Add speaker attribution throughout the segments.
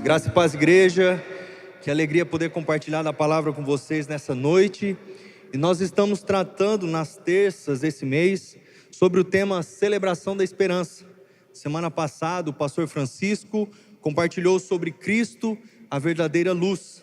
Speaker 1: Graça e paz, igreja. Que alegria poder compartilhar da palavra com vocês nessa noite. E nós estamos tratando nas terças esse mês sobre o tema Celebração da Esperança. Semana passada, o pastor Francisco compartilhou sobre Cristo, a verdadeira luz.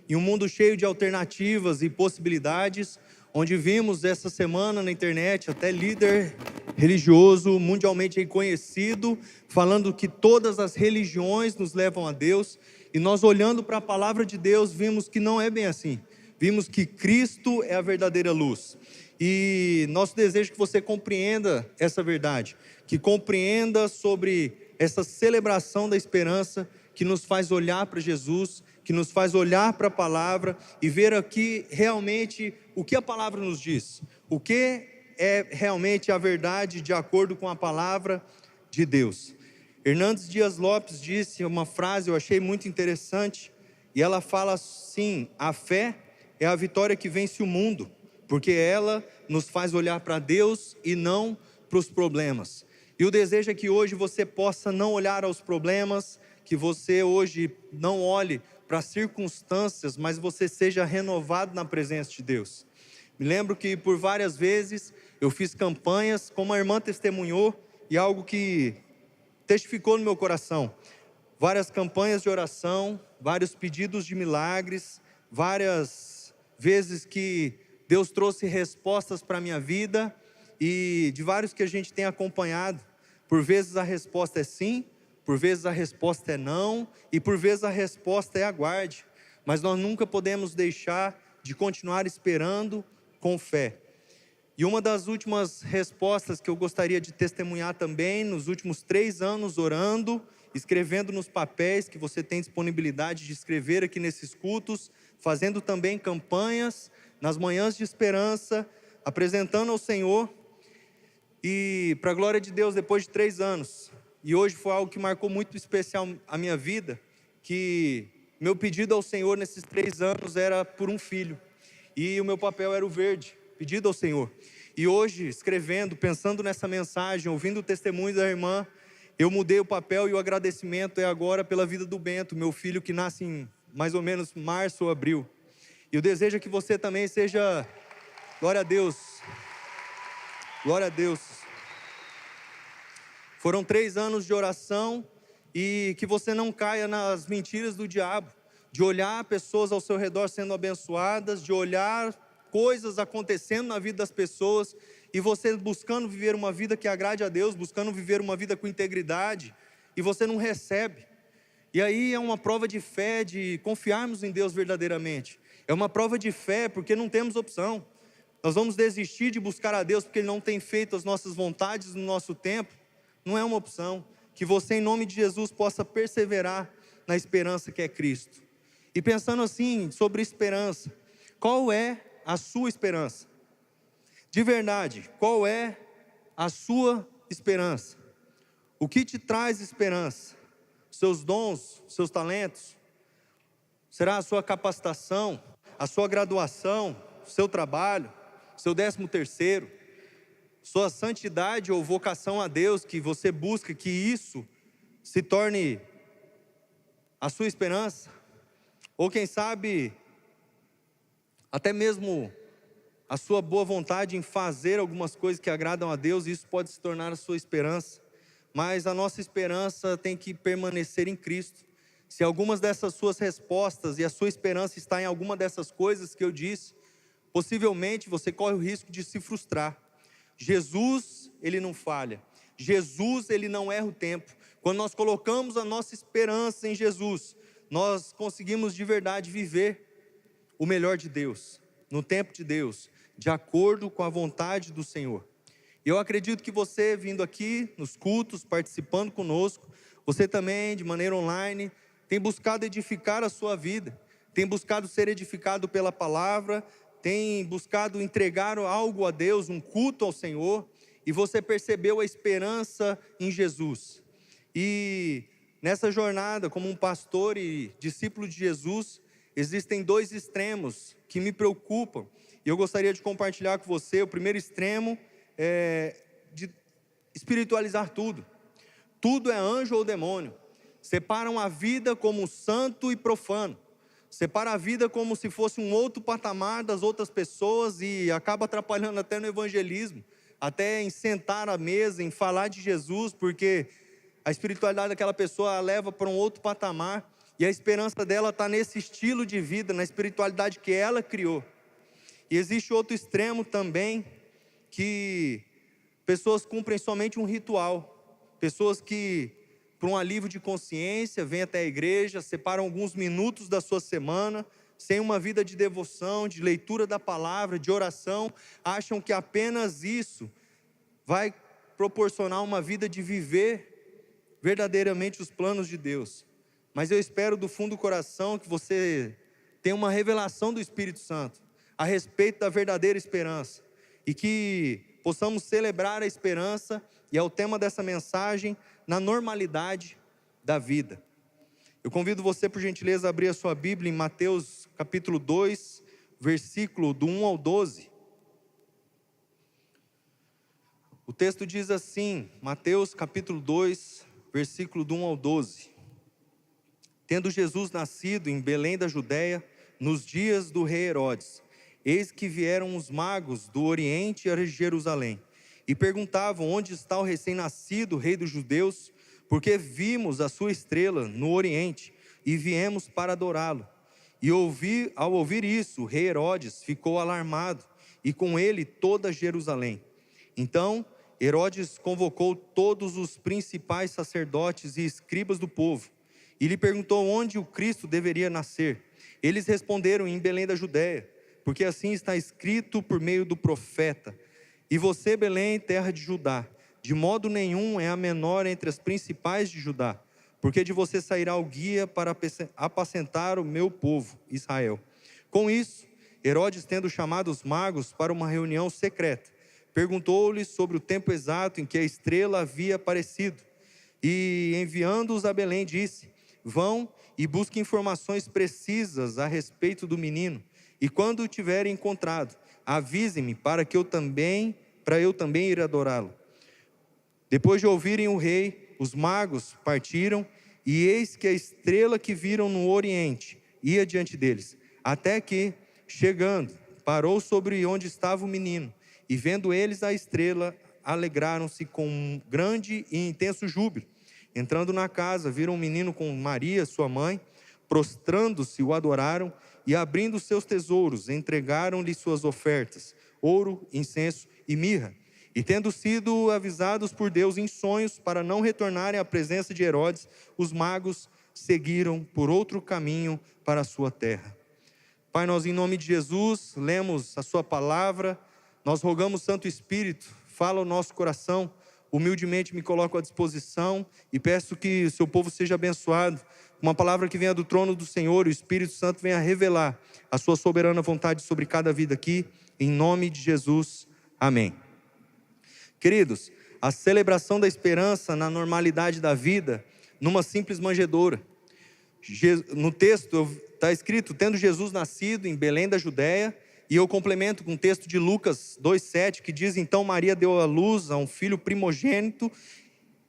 Speaker 1: Em um mundo cheio de alternativas e possibilidades, onde vimos essa semana na internet até líder religioso mundialmente reconhecido, falando que todas as religiões nos levam a Deus, e nós olhando para a palavra de Deus, vimos que não é bem assim. Vimos que Cristo é a verdadeira luz. E nosso desejo é que você compreenda essa verdade, que compreenda sobre essa celebração da esperança que nos faz olhar para Jesus, que nos faz olhar para a palavra e ver aqui realmente o que a palavra nos diz, o que é realmente a verdade de acordo com a palavra de Deus. Hernandes Dias Lopes disse uma frase, eu achei muito interessante, e ela fala assim: a fé é a vitória que vence o mundo, porque ela nos faz olhar para Deus e não para os problemas. E o desejo é que hoje você possa não olhar aos problemas, que você hoje não olhe para as circunstâncias, mas você seja renovado na presença de Deus. Me lembro que por várias vezes eu fiz campanhas, como a irmã testemunhou, e algo que testificou no meu coração. Várias campanhas de oração, vários pedidos de milagres, várias vezes que Deus trouxe respostas para a minha vida, e de vários que a gente tem acompanhado. Por vezes a resposta é sim, por vezes a resposta é não, e por vezes a resposta é aguarde. Mas nós nunca podemos deixar de continuar esperando com fé. E uma das últimas respostas que eu gostaria de testemunhar também, nos últimos 3 anos orando, escrevendo nos papéis que você tem disponibilidade de escrever aqui nesses cultos, fazendo também campanhas nas manhãs de esperança, apresentando ao Senhor. E para a glória de Deus, depois de 3 anos, e hoje foi algo que marcou muito especial a minha vida, que meu pedido ao Senhor nesses 3 anos era por um filho, e o meu papel era o verde, pedido ao Senhor. E hoje, escrevendo, pensando nessa mensagem, ouvindo o testemunho da irmã, eu mudei o papel, e o agradecimento é agora pela vida do Bento, meu filho, que nasce em mais ou menos março ou abril. E o desejo é que você também seja, glória a Deus, glória a Deus. Foram 3 anos de oração, e que você não caia nas mentiras do diabo, de olhar pessoas ao seu redor sendo abençoadas, de olhar coisas acontecendo na vida das pessoas, e você buscando viver uma vida que agrade a Deus, buscando viver uma vida com integridade, e você não recebe. E aí é uma prova de fé, de confiarmos em Deus verdadeiramente. É uma prova de fé porque não temos opção. Nós vamos desistir de buscar a Deus porque Ele não tem feito as nossas vontades no nosso tempo. Não é uma opção. Que você, em nome de Jesus, possa perseverar na esperança que é Cristo. E pensando assim, sobre esperança, qual é a sua esperança? De verdade, qual é a sua esperança? O que te traz esperança? Seus dons, seus talentos? Será a sua capacitação, a sua graduação, seu trabalho, seu 13º? Sua santidade ou vocação a Deus, que você busca que isso se torne a sua esperança? Ou quem sabe, até mesmo a sua boa vontade em fazer algumas coisas que agradam a Deus, isso pode se tornar a sua esperança. Mas a nossa esperança tem que permanecer em Cristo. Se algumas dessas suas respostas e a sua esperança está em alguma dessas coisas que eu disse, possivelmente você corre o risco de se frustrar. Jesus, Ele não falha. Jesus, Ele não erra o tempo. Quando nós colocamos a nossa esperança em Jesus, nós conseguimos de verdade viver o melhor de Deus, no tempo de Deus, de acordo com a vontade do Senhor. E eu acredito que você vindo aqui nos cultos, participando conosco, você também de maneira online, tem buscado edificar a sua vida, tem buscado ser edificado pela palavra, tem buscado entregar algo a Deus, um culto ao Senhor, e você percebeu a esperança em Jesus. E nessa jornada, como um pastor e discípulo de Jesus, existem 2 extremos que me preocupam, e eu gostaria de compartilhar com você. O primeiro extremo é de espiritualizar tudo. Tudo é anjo ou demônio. separam a vida como santo e profano, separa a vida como se fosse um outro patamar das outras pessoas e acaba atrapalhando até no evangelismo, até em sentar à mesa, em falar de Jesus, porque a espiritualidade daquela pessoa a leva para um outro patamar e a esperança dela está nesse estilo de vida, na espiritualidade que ela criou. E existe outro extremo também, que pessoas cumprem somente um ritual, pessoas que, por um alívio de consciência, vêm até a igreja, separam alguns minutos da sua semana, sem uma vida de devoção, de leitura da palavra, de oração, acham que apenas isso vai proporcionar uma vida de viver verdadeiramente os planos de Deus. Mas eu espero do fundo do coração que você tenha uma revelação do Espírito Santo a respeito da verdadeira esperança, e que possamos celebrar a esperança, e é o tema dessa mensagem, na normalidade da vida. Eu convido você, por gentileza, a abrir a sua Bíblia em Mateus capítulo 2, versículo do 1 ao 12. O texto diz assim, Mateus capítulo 2, versículo do 1 ao 12. Tendo Jesus nascido em Belém da Judéia, nos dias do rei Herodes, eis que vieram os magos do Oriente a Jerusalém, e perguntavam: onde está o recém-nascido rei dos judeus? Porque vimos a sua estrela no Oriente, e viemos para adorá-lo. E ao ouvir isso, o rei Herodes ficou alarmado, e com ele toda Jerusalém. Então Herodes convocou todos os principais sacerdotes e escribas do povo, e lhe perguntou onde o Cristo deveria nascer. Eles responderam: em Belém da Judéia, porque assim está escrito por meio do profeta: e você, Belém, terra de Judá, de modo nenhum é a menor entre as principais de Judá, porque de você sairá o guia para apacentar o meu povo, Israel. Com isso, Herodes, tendo chamado os magos para uma reunião secreta, perguntou-lhes sobre o tempo exato em que a estrela havia aparecido, e enviando-os a Belém, disse: vão e busquem informações precisas a respeito do menino, e quando o tiverem encontrado, avisem-me para eu também ir adorá-lo. Depois de ouvirem o rei, os magos partiram, e eis que a estrela que viram no Oriente ia diante deles, até que, chegando, parou sobre onde estava o menino, e vendo eles a estrela, alegraram-se com um grande e intenso júbilo. Entrando na casa, viram o menino com Maria, sua mãe, prostrando-se, o adoraram, e abrindo seus tesouros, entregaram-lhe suas ofertas, ouro, incenso e mirra. E tendo sido avisados por Deus em sonhos para não retornarem à presença de Herodes, os magos seguiram por outro caminho para a sua terra. Pai, nós em nome de Jesus, lemos a sua palavra, nós rogamos, Santo Espírito, fala o nosso coração, humildemente me coloco à disposição e peço que o seu povo seja abençoado. Uma palavra que venha do trono do Senhor, o Espírito Santo venha revelar a sua soberana vontade sobre cada vida aqui, em nome de Jesus, amém. Queridos, a celebração da esperança na normalidade da vida, numa simples manjedoura. No texto está escrito: tendo Jesus nascido em Belém da Judéia, e eu complemento com o texto de Lucas 2,7, que diz: então Maria deu à luz a um filho primogênito,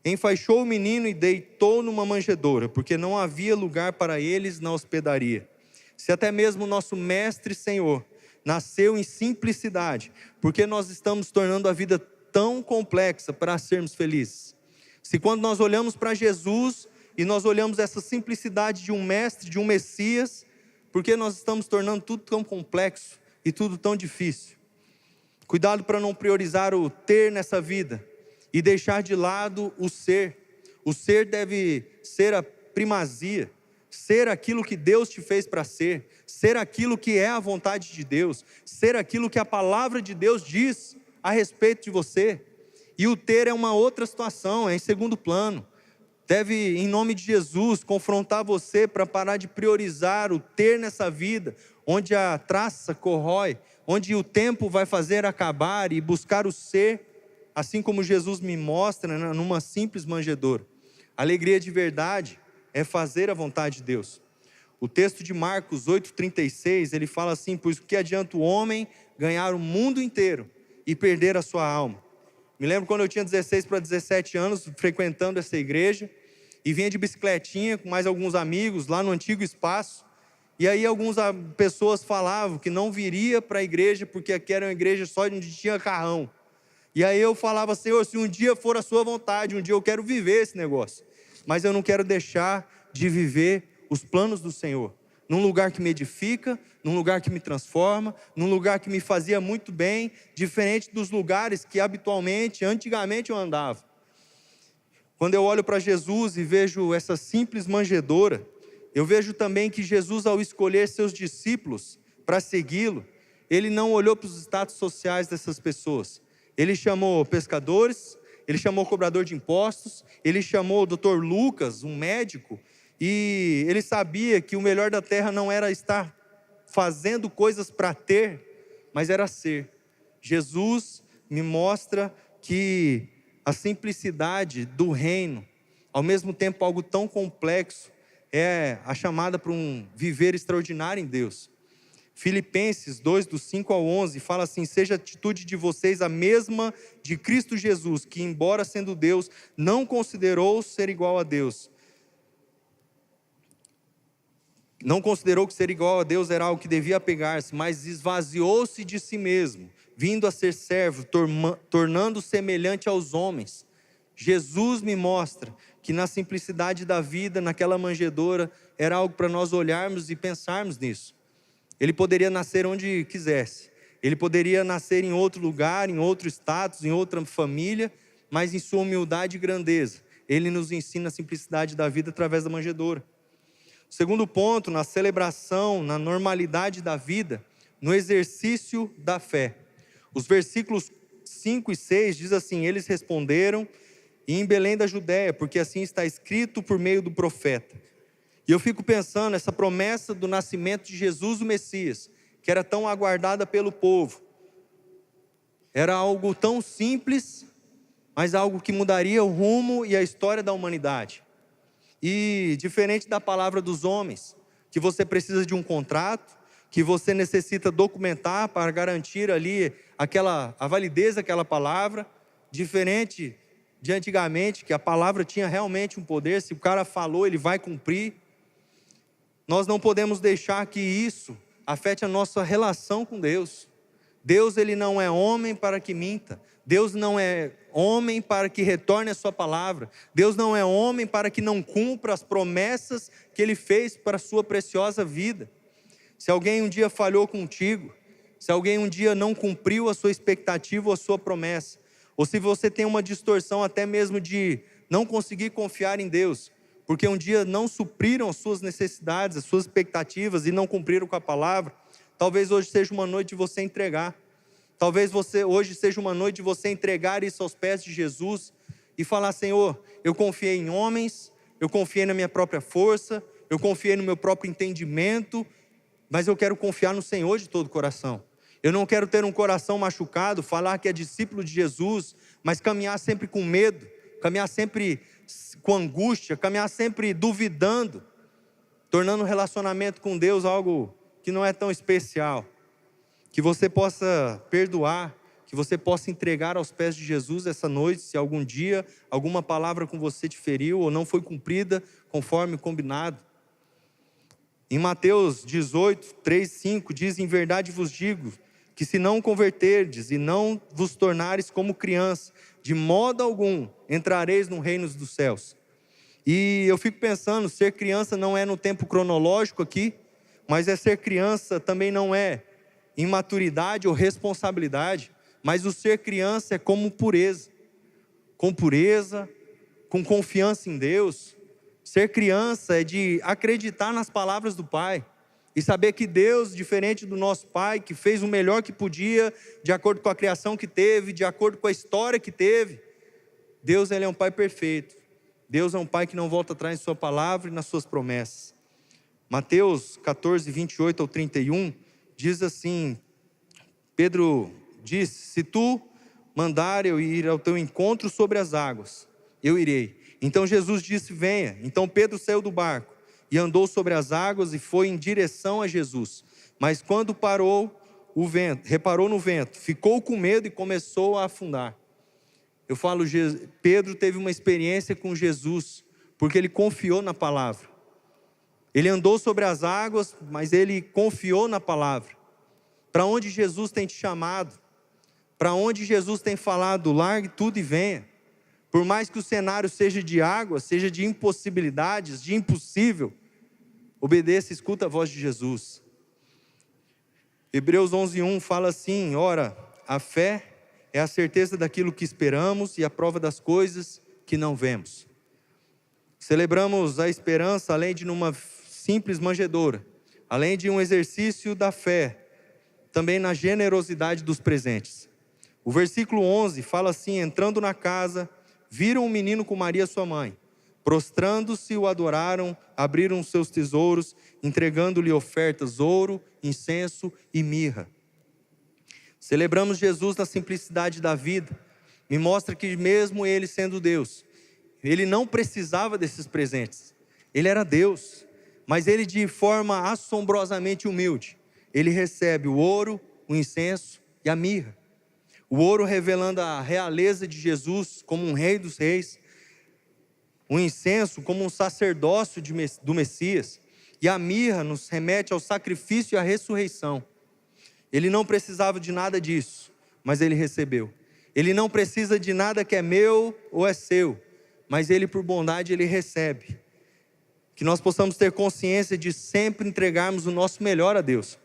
Speaker 1: enfaixou o menino e deitou numa manjedoura, porque não havia lugar para eles na hospedaria. Se até mesmo o nosso Mestre Senhor nasceu em simplicidade, porque nós estamos tornando a vida tão complexa para sermos felizes? Se quando nós olhamos para Jesus e nós olhamos essa simplicidade de um mestre, de um Messias, porque nós estamos tornando tudo tão complexo e tudo tão difícil? Cuidado para não priorizar o ter nessa vida e deixar de lado o ser. O ser deve ser a primazia, ser aquilo que Deus te fez para ser aquilo que é a vontade de Deus, ser aquilo que a palavra de Deus diz a respeito de você. E o ter é uma outra situação, é em segundo plano. Deve, em nome de Jesus, confrontar você para parar de priorizar o ter nessa vida, onde a traça corrói, onde o tempo vai fazer acabar, e buscar o ser, assim como Jesus me mostra, numa simples manjedoura. Alegria de verdade é fazer a vontade de Deus. O texto de Marcos 8,36, ele fala assim: pois o que adianta o homem ganhar o mundo inteiro e perder a sua alma? Me lembro quando eu tinha 16 para 17 anos, frequentando essa igreja, e vinha de bicicletinha com mais alguns amigos lá no antigo espaço. E aí algumas pessoas falavam que não viria para a igreja porque aqui era uma igreja só onde tinha carrão. E aí eu falava: Senhor, se um dia for a sua vontade, um dia eu quero viver esse negócio, mas eu não quero deixar de viver os planos do Senhor, num lugar que me edifica, num lugar que me transforma, num lugar que me fazia muito bem, diferente dos lugares que habitualmente, antigamente eu andava. Quando eu olho para Jesus e vejo essa simples manjedoura, eu vejo também que Jesus, ao escolher seus discípulos para segui-lo, ele não olhou para os status sociais dessas pessoas. Ele chamou pescadores, ele chamou cobrador de impostos, ele chamou o Dr. Lucas, um médico, e ele sabia que o melhor da terra não era estar fazendo coisas para ter, mas era ser. Jesus me mostra que a simplicidade do reino, ao mesmo tempo algo tão complexo, é a chamada para um viver extraordinário em Deus. Filipenses 2, do 5 ao 11, fala assim: seja a atitude de vocês a mesma de Cristo Jesus, que embora sendo Deus, não considerou ser igual a Deus. Não considerou que ser igual a Deus era algo que devia apegar-se, mas esvaziou-se de si mesmo, vindo a ser servo, tornando semelhante aos homens. Jesus me mostra que na simplicidade da vida, naquela manjedoura, era algo para nós olharmos e pensarmos nisso. Ele poderia nascer onde quisesse, ele poderia nascer em outro lugar, em outro status, em outra família, mas em sua humildade e grandeza, ele nos ensina a simplicidade da vida através da manjedoura. Segundo ponto, na celebração, na normalidade da vida, no exercício da fé. Os versículos 5 e 6 diz assim: eles responderam: e em Belém da Judéia, porque assim está escrito por meio do profeta. E eu fico pensando, essa promessa do nascimento de Jesus o Messias, que era tão aguardada pelo povo, era algo tão simples, mas algo que mudaria o rumo e a história da humanidade. E diferente da palavra dos homens, que você precisa de um contrato, que você necessita documentar para garantir ali a validez daquela palavra, diferente de antigamente, que a palavra tinha realmente um poder, se o cara falou, ele vai cumprir. Nós não podemos deixar que isso afete a nossa relação com Deus. Deus, ele não é homem para que minta. Deus não é homem para que retorne a sua palavra. Deus não é homem para que não cumpra as promessas que ele fez para a sua preciosa vida. Se alguém um dia falhou contigo, se alguém um dia não cumpriu a sua expectativa ou a sua promessa, ou se você tem uma distorção até mesmo de não conseguir confiar em Deus, porque um dia não supriram as suas necessidades, as suas expectativas e não cumpriram com a palavra, talvez hoje seja uma noite de você entregar. Talvez hoje seja uma noite de você entregar isso aos pés de Jesus e falar: Senhor, eu confiei em homens, eu confiei na minha própria força, eu confiei no meu próprio entendimento, mas eu quero confiar no Senhor de todo o coração. Eu não quero ter um coração machucado, falar que é discípulo de Jesus, mas caminhar sempre com medo, caminhar sempre com angústia, caminhar sempre duvidando, tornando o relacionamento com Deus algo que não é tão especial. Que você possa perdoar, que você possa entregar aos pés de Jesus essa noite, se algum dia alguma palavra com você te feriu ou não foi cumprida conforme combinado. Em Mateus 18, 3, 5, diz: em verdade vos digo, que se não converterdes e não vos tornares como criança, de modo algum entrareis no reino dos céus. E eu fico pensando, ser criança não é no tempo cronológico aqui, mas ser criança também não é imaturidade ou responsabilidade, mas o ser criança é como pureza, com confiança em Deus. Ser criança é de acreditar nas palavras do Pai e saber que Deus, diferente do nosso Pai, que fez o melhor que podia, de acordo com a criação que teve, de acordo com a história que teve, Deus, ele é um Pai perfeito. Deus é um Pai que não volta atrás em sua palavra e nas suas promessas. Mateus 14, 28 ao 31, diz assim: Pedro disse: se tu mandar eu ir ao teu encontro sobre as águas, eu irei. Então Jesus disse: venha. Então Pedro saiu do barco e andou sobre as águas e foi em direção a Jesus. Mas quando reparou no vento, ficou com medo e começou a afundar. Eu falo, Pedro teve uma experiência com Jesus, porque ele confiou na palavra. Ele andou sobre as águas, mas ele confiou na palavra. Para onde Jesus tem te chamado, para onde Jesus tem falado, largue tudo e venha. Por mais que o cenário seja de água, seja de impossibilidades, de impossível, obedeça e escuta a voz de Jesus. Hebreus 11:1 fala assim: ora, a fé é a certeza daquilo que esperamos e a prova das coisas que não vemos. Celebramos a esperança além de numa simples manjedoura, além de um exercício da fé, também na generosidade dos presentes. O versículo 11 fala assim: entrando na casa, viram um menino com Maria sua mãe. Prostrando-se, o adoraram, abriram seus tesouros, entregando-lhe ofertas, ouro, incenso e mirra. Celebramos Jesus na simplicidade da vida. Me mostra que mesmo Ele sendo Deus, Ele não precisava desses presentes. Ele era Deus, mas Ele de forma assombrosamente humilde, Ele recebe o ouro, o incenso e a mirra. O ouro revelando a realeza de Jesus como um rei dos reis, o incenso como um sacerdócio do Messias, e a mirra nos remete ao sacrifício e à ressurreição. Ele não precisava de nada disso, mas ele recebeu. Ele não precisa de nada que é meu ou é seu, mas ele por bondade ele recebe. Que nós possamos ter consciência de sempre entregarmos o nosso melhor a Deus,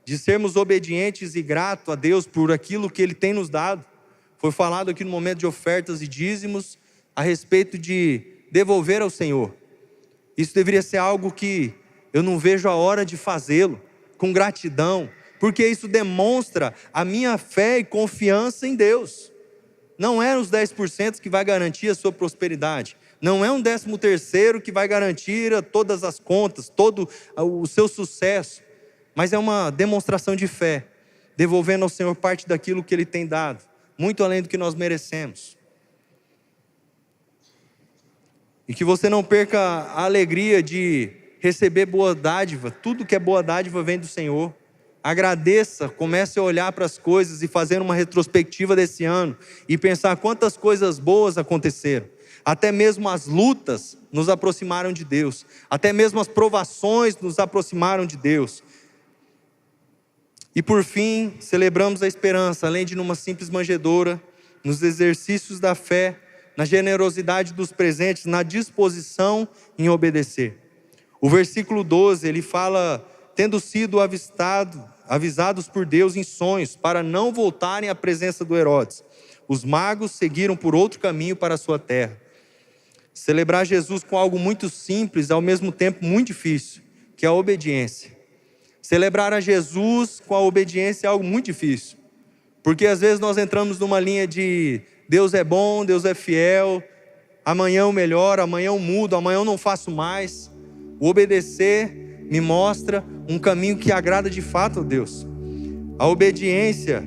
Speaker 1: de sermos obedientes e gratos a Deus por aquilo que Ele tem nos dado. Foi falado aqui no momento de ofertas e dízimos a respeito de devolver ao Senhor. Isso deveria ser algo que eu não vejo a hora de fazê-lo, com gratidão, porque isso demonstra a minha fé e confiança em Deus. Não é os 10% que vai garantir a sua prosperidade, não é um 13º que vai garantir todas as contas, todo o seu sucesso, mas é uma demonstração de fé, devolvendo ao Senhor parte daquilo que Ele tem dado, muito além do que nós merecemos. E que você não perca a alegria de receber boa dádiva. Tudo que é boa dádiva vem do Senhor. Agradeça, comece a olhar para as coisas e fazer uma retrospectiva desse ano e pensar quantas coisas boas aconteceram. Até mesmo as lutas nos aproximaram de Deus, até mesmo as provações nos aproximaram de Deus. E por fim, celebramos a esperança, além de numa simples manjedoura, nos exercícios da fé, na generosidade dos presentes, na disposição em obedecer. O versículo 12, ele fala: tendo sido avisados por Deus em sonhos, para não voltarem à presença do Herodes, os magos seguiram por outro caminho para a sua terra. Celebrar Jesus com algo muito simples, ao mesmo tempo muito difícil, que é a obediência. Celebrar a Jesus com a obediência é algo muito difícil, porque às vezes nós entramos numa linha de Deus é bom, Deus é fiel, amanhã eu melhoro, amanhã eu mudo, amanhã eu não faço mais. O obedecer me mostra um caminho que agrada de fato a Deus. A obediência,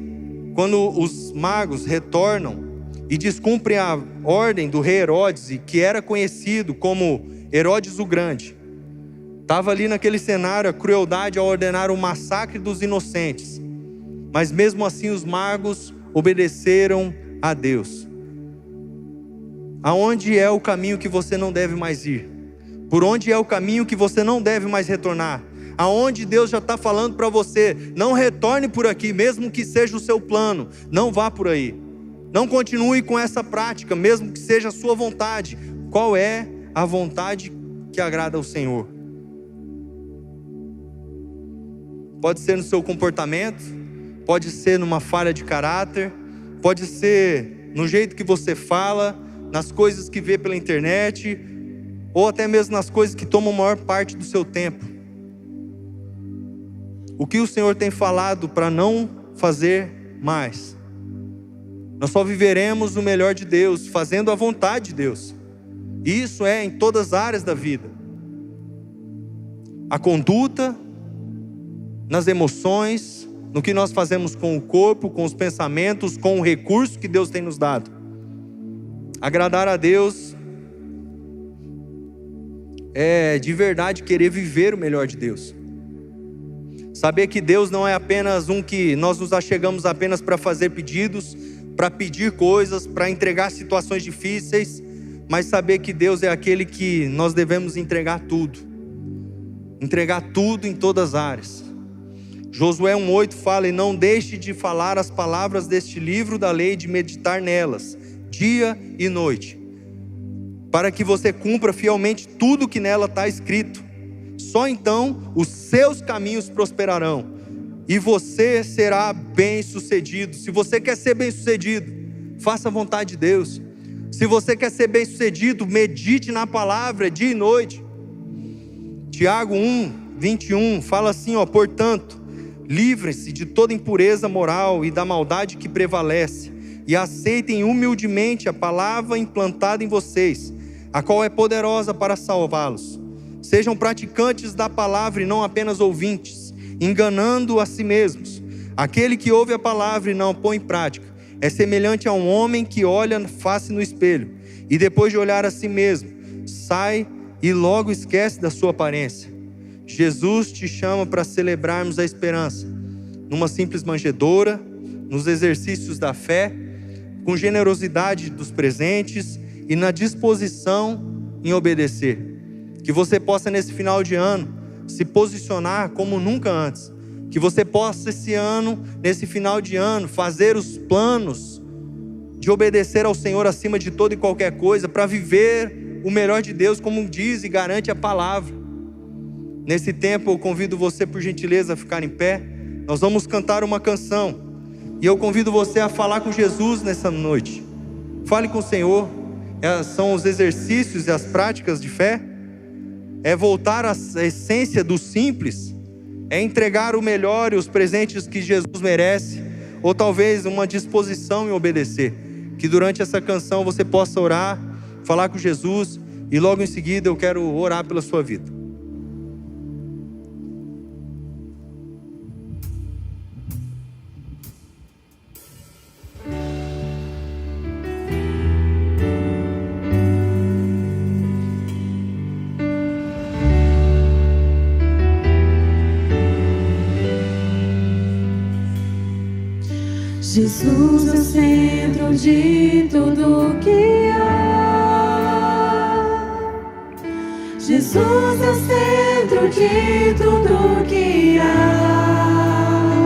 Speaker 1: quando os magos retornam e descumprem a ordem do rei Herodes, que era conhecido como Herodes o Grande, estava ali naquele cenário a crueldade ao ordenar o massacre dos inocentes. Mas mesmo assim os magos obedeceram a Deus. Aonde é o caminho que você não deve mais ir? Por onde é o caminho que você não deve mais retornar? Aonde Deus já está falando para você: não retorne por aqui, mesmo que seja o seu plano, não vá por aí. Não continue com essa prática, mesmo que seja a sua vontade. Qual é a vontade que agrada ao Senhor? Pode ser no seu comportamento, pode ser numa falha de caráter, pode ser no jeito que você fala, nas coisas que vê pela internet, ou até mesmo nas coisas que tomam a maior parte do seu tempo. O que o Senhor tem falado para não fazer mais? Nós só viveremos o melhor de Deus, fazendo a vontade de Deus. E isso é em todas as áreas da vida. A conduta, nas emoções, no que nós fazemos com o corpo, com os pensamentos, com o recurso que Deus tem nos dado. Agradar a Deus é de verdade querer viver o melhor de Deus. Saber que Deus não é apenas um que nós nos achegamos apenas para fazer pedidos, para pedir coisas, para entregar situações difíceis, mas saber que Deus é aquele que nós devemos entregar tudo em todas as áreas. Josué 1:8 fala: e não deixe de falar as palavras deste livro da lei, de meditar nelas, dia e noite, para que você cumpra fielmente tudo que nela está escrito. Só então os seus caminhos prosperarão e você será bem-sucedido. Se você quer ser bem-sucedido, faça a vontade de Deus. Se você quer ser bem-sucedido, medite na palavra dia e noite. Tiago 1:21 fala assim, portanto, livrem-se de toda impureza moral e da maldade que prevalece, e aceitem humildemente a palavra implantada em vocês, a qual é poderosa para salvá-los. Sejam praticantes da palavra e não apenas ouvintes, enganando a si mesmos. Aquele que ouve a palavra e não a põe em prática é semelhante a um homem que olha face no espelho e depois de olhar a si mesmo, sai e logo esquece da sua aparência. Jesus te chama para celebrarmos a esperança, numa simples manjedoura, nos exercícios da fé, com generosidade dos presentes e na disposição em obedecer. Que você possa nesse final de ano se posicionar como nunca antes. Que você possa esse ano, nesse final de ano, fazer os planos de obedecer ao Senhor acima de toda e qualquer coisa, para viver o melhor de Deus, como diz e garante a palavra. Nesse tempo eu convido você, por gentileza, a ficar em pé. Nós vamos cantar uma canção e eu convido você a falar com Jesus nessa noite. Fale com o Senhor. São os exercícios e as práticas de fé. É voltar à essência do simples. É entregar o melhor e os presentes que Jesus merece, ou talvez uma disposição em obedecer. Que durante essa canção você possa orar, falar com Jesus, e logo em seguida eu quero orar pela sua vida.
Speaker 2: Jesus é o centro de tudo que há. Jesus é o centro de tudo que há.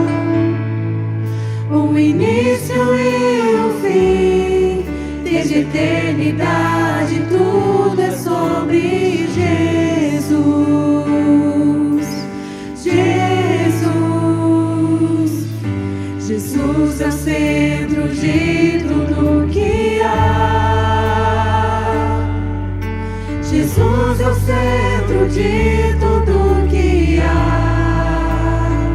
Speaker 2: O início e o fim, desde a eternidade, tudo é sobre Jesus. Jesus é o centro de tudo que há. Jesus é o centro de tudo que há.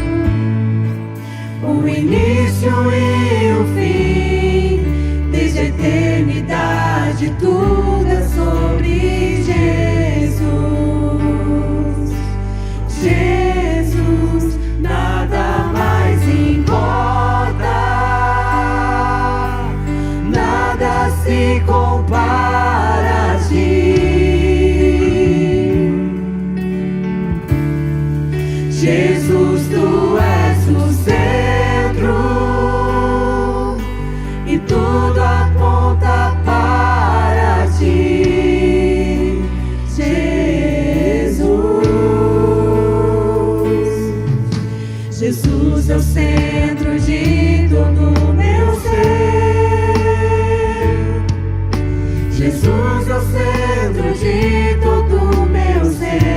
Speaker 2: O início e o fim, desde a eternidade, tudo é sobre Jesus. Jesus, nada mais importa, nada se compara a ti. Jesus, tu és o centro e tudo aponta para ti. Jesus é o centro de todo o meu ser. Jesus é o centro de todo o meu ser.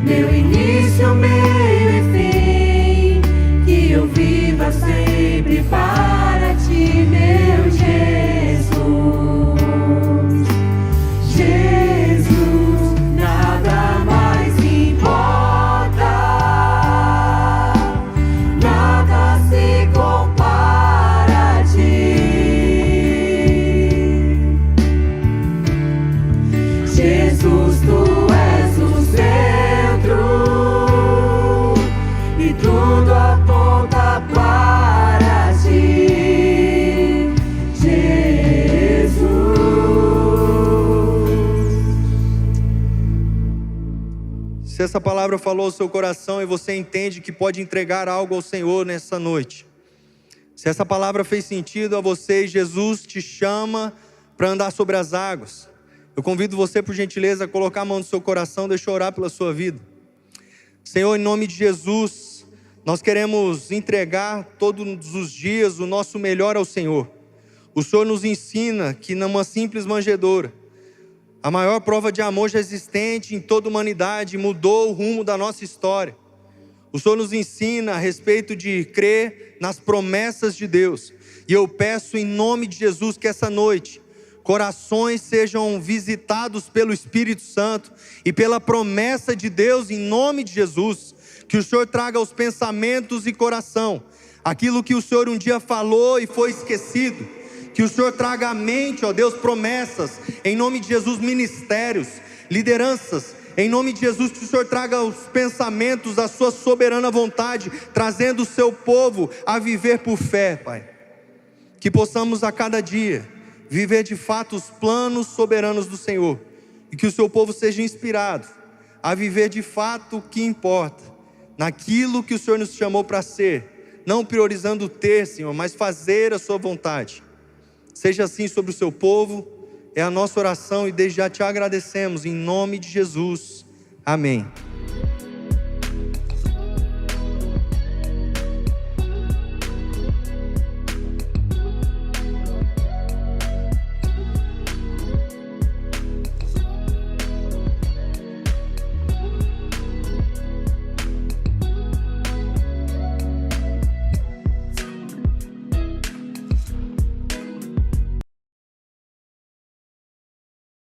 Speaker 2: Meu início, meio e fim, que eu viva sempre para ti, meu Jesus. Jesus, nada mais importa, nada se compara a ti. Jesus, tu és o centro e tudo aponta para ti. Jesus.
Speaker 1: Se essa palavra falou ao seu coração e você entende que pode entregar algo ao Senhor nessa noite, Se essa palavra fez sentido a você e Jesus te chama para andar sobre as águas, eu convido você, por gentileza, a colocar a mão no seu coração. Deixa eu orar pela sua vida. Senhor, em nome de Jesus, nós queremos entregar todos os dias o nosso melhor ao Senhor. O Senhor nos ensina que numa simples manjedoura, a maior prova de amor já existente em toda a humanidade, mudou o rumo da nossa história. O Senhor nos ensina a respeito de crer nas promessas de Deus. E eu peço em nome de Jesus que essa noite corações sejam visitados pelo Espírito Santo e pela promessa de Deus em nome de Jesus. Que o Senhor traga aos pensamentos e coração aquilo que o Senhor um dia falou e foi esquecido. Que o Senhor traga à mente, ó Deus, promessas, em nome de Jesus, ministérios, lideranças, em nome de Jesus, que o Senhor traga os pensamentos da sua soberana vontade, trazendo o seu povo a viver por fé, Pai. Que possamos a cada dia viver de fato os planos soberanos do Senhor, e que o seu povo seja inspirado a viver de fato o que importa, naquilo que o Senhor nos chamou para ser, não priorizando o ter, Senhor, mas fazer a sua vontade. Seja assim sobre o seu povo, é a nossa oração e desde já te agradecemos, em nome de Jesus, amém.